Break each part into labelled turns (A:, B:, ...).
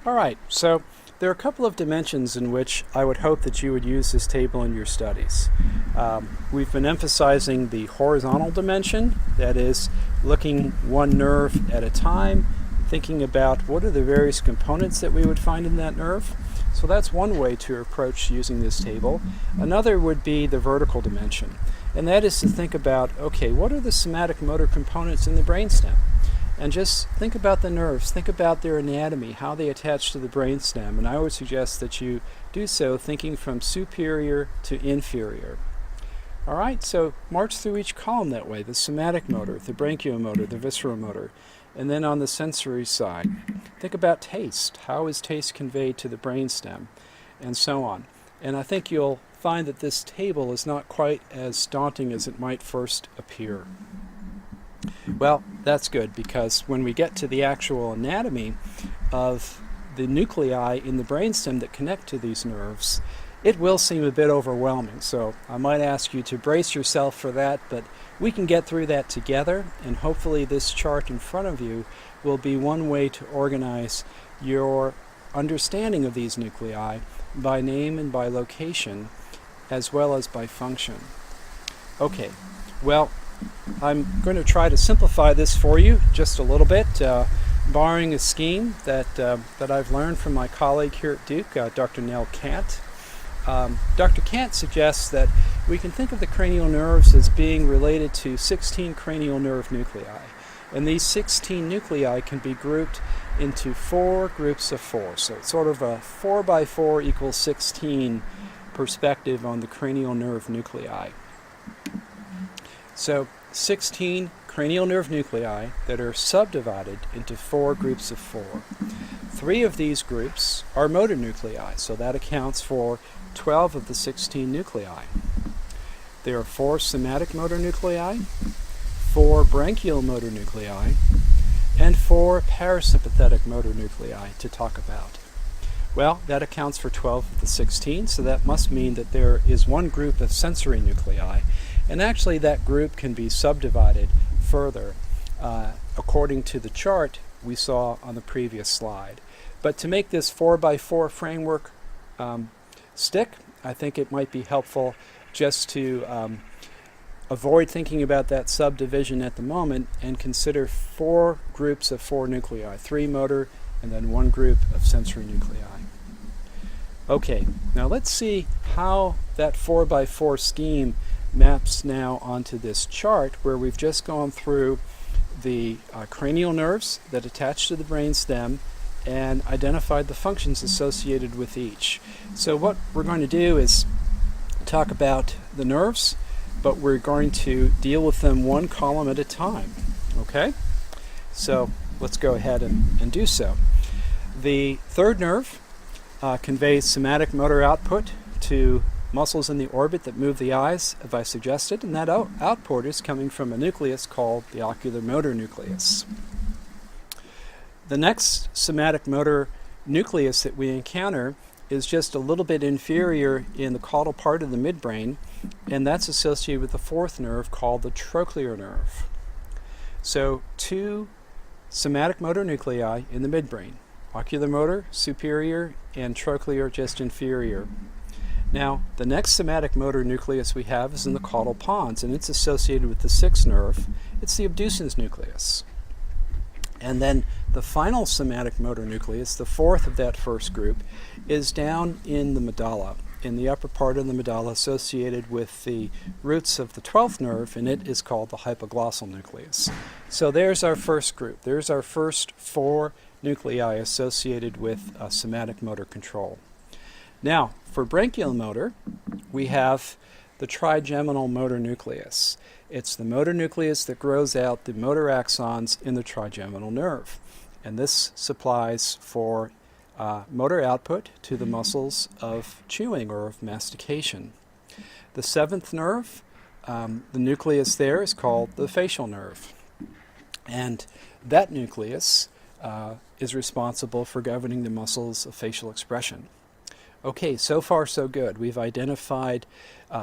A: All right, so there are a couple of dimensions in which I would hope that you would use this table in your studies. We've been emphasizing the horizontal dimension, that is, looking one nerve at a time, thinking about what are the various components that we would find in that nerve. So that's one way to approach using this table. Another would be the vertical dimension, and that is to think about, okay, what are the somatic motor components in the brainstem? And just think about the nerves, think about their anatomy, how they attach to the brainstem, and I would suggest that you do so thinking from superior to inferior. All right, so march through each column that way, the somatic motor, the brachiomotor, the visceral motor, and then on the sensory side, think about taste. How is taste conveyed to the brainstem, and so on. And I think you'll find that this table is not quite as daunting as it might first appear. Well, that's good, because when we get to the actual anatomy of the nuclei in the brainstem that connect to these nerves, it will seem a bit overwhelming. So I might ask you to brace yourself for that, but we can get through that together, and hopefully this chart in front of you will be one way to organize your understanding of these nuclei by name and by location, as well as by function. Okay, well, I'm going to try to simplify this for you just a little bit, borrowing a scheme that I've learned from my colleague here at Duke, Dr. Nell Kant. Dr. Kant suggests that we can think of the cranial nerves as being related to 16 cranial nerve nuclei. And these 16 nuclei can be grouped into 4 groups of 4. So it's sort of a 4 by 4 equals 16 perspective on the cranial nerve nuclei. So 16 cranial nerve nuclei that are subdivided into 4 groups of 4. 3 of these groups are motor nuclei, so that accounts for 12 of the 16 nuclei. There are 4 somatic motor nuclei, 4 branchial motor nuclei, and 4 parasympathetic motor nuclei to talk about. Well, that accounts for 12 of the 16, so that must mean that there is one group of sensory nuclei, and actually that group can be subdivided further according to the chart we saw on the previous slide. But to make this 4 by 4 framework stick, I think it might be helpful just to avoid thinking about that subdivision at the moment and consider 4 groups of 4 nuclei, 3 motor and then 1 group of sensory nuclei. Okay, now let's see how that 4 by 4 scheme maps now onto this chart, where we've just gone through the cranial nerves that attach to the brainstem and identified the functions associated with each. So what we're going to do is talk about the nerves, but we're going to deal with them one column at a time. Okay? So let's go ahead and do so. The third nerve conveys somatic motor output to muscles in the orbit that move the eyes, as I suggested, and that output is coming from a nucleus called the ocular motor nucleus. The next somatic motor nucleus that we encounter is just a little bit inferior in the caudal part of the midbrain, and that's associated with the fourth nerve called the trochlear nerve. So 2 somatic motor nuclei in the midbrain, ocular motor superior and trochlear just inferior. Now, the next somatic motor nucleus we have is in the caudal pons, and it's associated with the 6th nerve. It's the abducens nucleus. And then the final somatic motor nucleus, the 4th of that first group, is down in the medulla, in the upper part of the medulla associated with the roots of the 12th nerve, and it is called the hypoglossal nucleus. So there's our first group. There's our first 4 nuclei associated with somatic motor control. Now, for branchial motor, we have the trigeminal motor nucleus. It's the motor nucleus that grows out the motor axons in the trigeminal nerve. And this supplies for motor output to the muscles of chewing or of mastication. The 7th nerve, the nucleus there is called the facial nerve. And that nucleus is responsible for governing the muscles of facial expression. Okay, so far so good. We've identified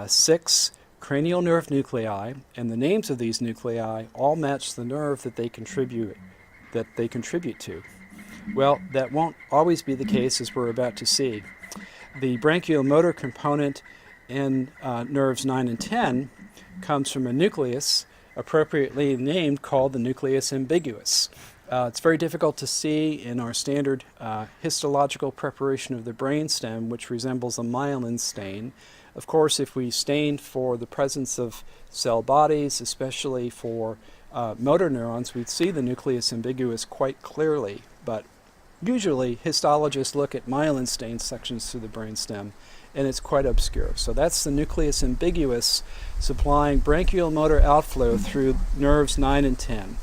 A: 6 cranial nerve nuclei, and the names of these nuclei all match the nerve that they contribute to. Well, that won't always be the case, as we're about to see. The branchiomotor component in nerves 9 and 10 comes from a nucleus appropriately named called the nucleus ambiguus. It's very difficult to see in our standard histological preparation of the brainstem, which resembles a myelin stain. Of course, if we stained for the presence of cell bodies, especially for motor neurons, we'd see the nucleus ambiguus quite clearly, but usually histologists look at myelin stained sections through the brainstem, and it's quite obscure. So that's the nucleus ambiguus supplying branchial motor outflow through nerves 9 and 10.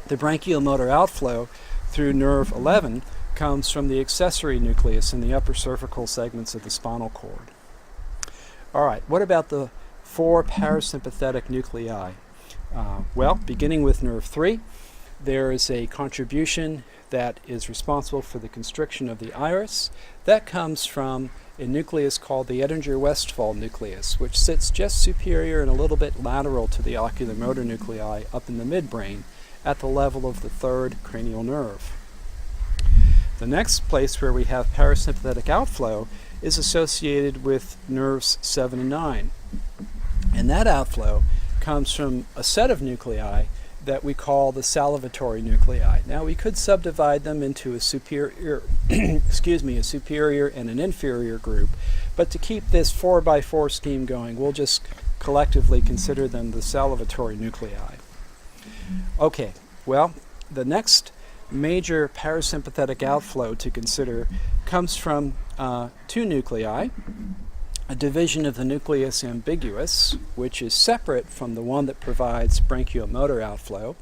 A: The branchial motor outflow through nerve 11 comes from the accessory nucleus in the upper cervical segments of the spinal cord. All right, what about the 4 parasympathetic nuclei? Well, beginning with nerve 3, there is a contribution that is responsible for the constriction of the iris. That comes from a nucleus called the Ettinger-Westphal nucleus, which sits just superior and a little bit lateral to the ocular motor nuclei up in the midbrain at the level of the 3rd cranial nerve. The next place where we have parasympathetic outflow is associated with nerves 7 and 9. And that outflow comes from a set of nuclei that we call the salivatory nuclei. Now, we could subdivide them into a superior, a superior and an inferior group, but to keep this 4x4 scheme going, we'll just collectively consider them the salivatory nuclei. Okay, well, the next major parasympathetic outflow to consider comes from 2 nuclei. A division of the nucleus ambiguus, which is separate from the one that provides branchiomotor outflow.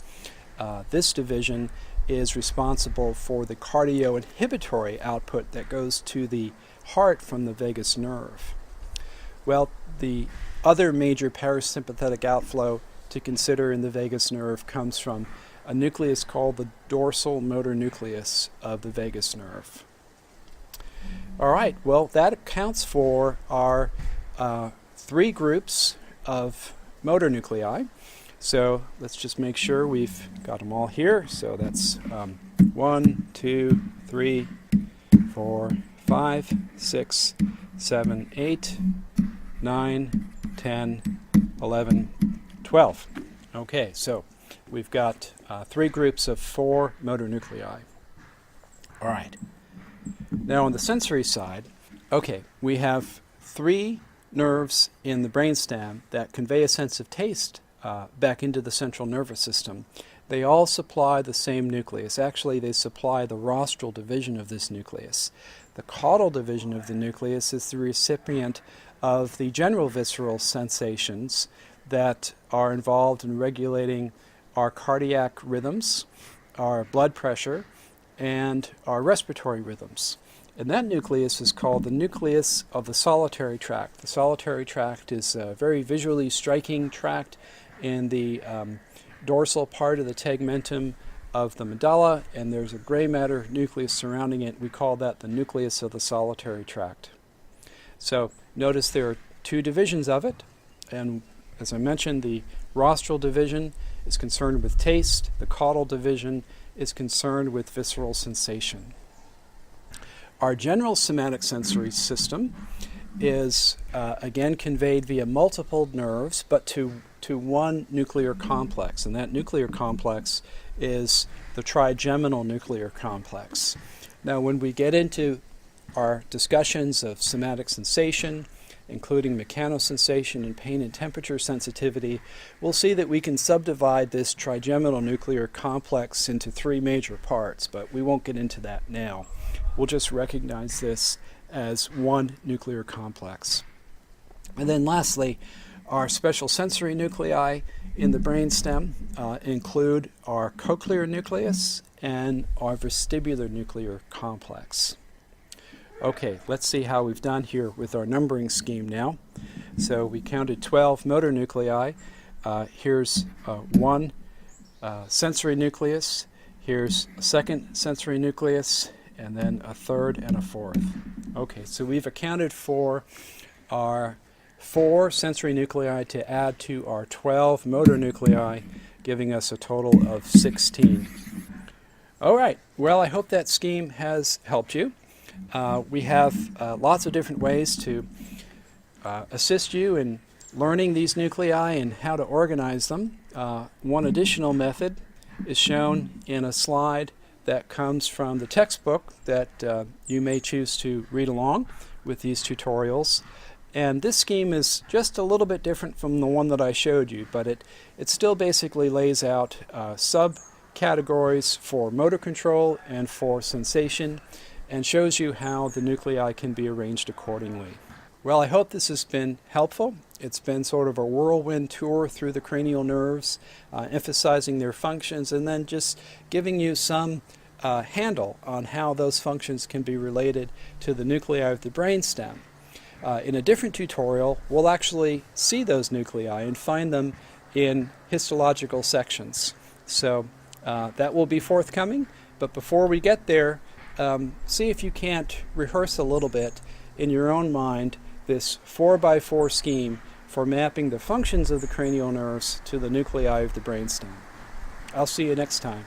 A: This division is responsible for the cardioinhibitory output that goes to the heart from the vagus nerve. Well, the other major parasympathetic outflow to consider in the vagus nerve comes from a nucleus called the dorsal motor nucleus of the vagus nerve. All right, well, that accounts for our 3 groups of motor nuclei. So let's just make sure we've got them all here. So that's 1, 2, 3, 4, 5, 6, 7, 8, 9, 10, 11, 12. Okay, so we've got 3 groups of 4 motor nuclei. All right. Now on the sensory side, okay, we have 3 nerves in the brainstem that convey a sense of taste back into the central nervous system. They all supply the same nucleus. Actually, they supply the rostral division of this nucleus. The caudal division of the nucleus is the recipient of the general visceral sensations that are involved in regulating our cardiac rhythms, our blood pressure, and our respiratory rhythms. And that nucleus is called the nucleus of the solitary tract. The solitary tract is a very visually striking tract in the dorsal part of the tegmentum of the medulla, and there's a gray matter nucleus surrounding it. We call that the nucleus of the solitary tract. So notice there are 2 divisions of it, and as I mentioned, the rostral division is concerned with taste. The caudal division is concerned with visceral sensation. Our general somatic sensory system is again conveyed via multiple nerves, but to one nuclear complex, and that nuclear complex is the trigeminal nuclear complex. Now, when we get into our discussions of somatic sensation, including mechanosensation and pain and temperature sensitivity, we'll see that we can subdivide this trigeminal nuclear complex into 3 major parts, but we won't get into that now. We'll just recognize this as one nuclear complex. And then lastly, our special sensory nuclei in the brainstem include our cochlear nucleus and our vestibular nuclear complex. Okay, let's see how we've done here with our numbering scheme now. So we counted 12 motor nuclei. Here's 1 sensory nucleus. Here's a 2nd sensory nucleus, and then a 3rd and a 4th. Okay, so we've accounted for our 4 sensory nuclei to add to our 12 motor nuclei, giving us a total of 16. All right. Well, I hope that scheme has helped you. We have lots of different ways to assist you in learning these nuclei and how to organize them. One additional method is shown in a slide that comes from the textbook that you may choose to read along with these tutorials. And this scheme is just a little bit different from the one that I showed you, but it still basically lays out subcategories for motor control and for sensation, and shows you how the nuclei can be arranged accordingly. Well, I hope this has been helpful. It's been sort of a whirlwind tour through the cranial nerves, emphasizing their functions and then just giving you some handle on how those functions can be related to the nuclei of the brainstem. In a different tutorial, we'll actually see those nuclei and find them in histological sections. So that will be forthcoming, but before we get there, see if you can't rehearse a little bit in your own mind this 4x4 scheme for mapping the functions of the cranial nerves to the nuclei of the brainstem. I'll see you next time.